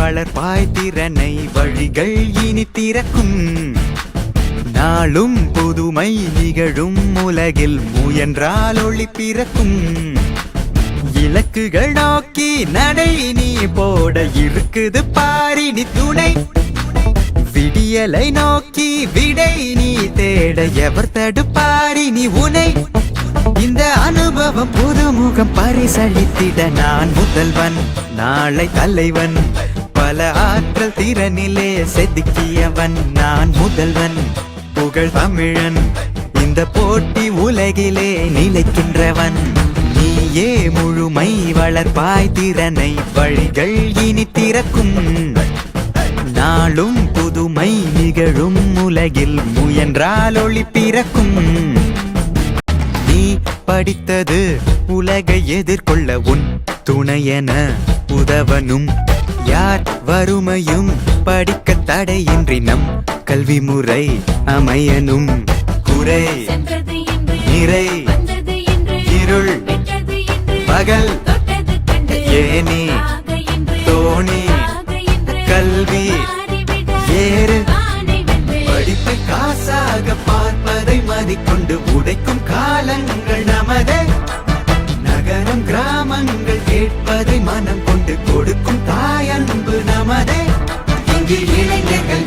வளர்ப்பாய் திறனை வழிகள் இனி திறக்கும். நாளும் புதுமை நிகழும் உலகில் முயன்றால் ஒளி பிறக்கும். இலக்குகள் நோக்கி நடை நீ போட இருக்குது பாரினி துணை. விடியலை நோக்கி விடை நீ தேட எவர் தடுப்பாரினி உனை. இந்த அனுபவம் புதுமுகம் பரிசளித்திட நான் முதல்வன் நாளை தலைவன். பல ஆற்றல் திறனிலே செதுக்கியவன் நான் முதல்வன் புகழ் தமிழன். இந்த போட்டி உலகிலே நிலைக்கின்றவன். நீயே முழுமை வளர்ப்பாய் திறனை வழிகள் இனி திறக்கும். நாளும் புதுமை நிகழும் உலகில் முயன்றால் ஒளி பிறக்கும். நீ படித்தது உலகை எதிர்கொள்ள உன் துணையென உதவனும். யார் வறுமையும் படிக்க தடையின்றி நம் கல்வி முறை அமையனும். குறை நிறை இருள் பகல் ஏனி தோணி கல்வி ஏறு. படிப்பை காசாக பார்ப்பதை மதிக்கொண்டு உடைக்கும் காலங்கள் நமதே. நகரம் கிராமங்கள் கேட்பதை மனம் கொண்டு கொடுக்கும் தாயன்பு நமதே. இங்கு இளைஞர்கள்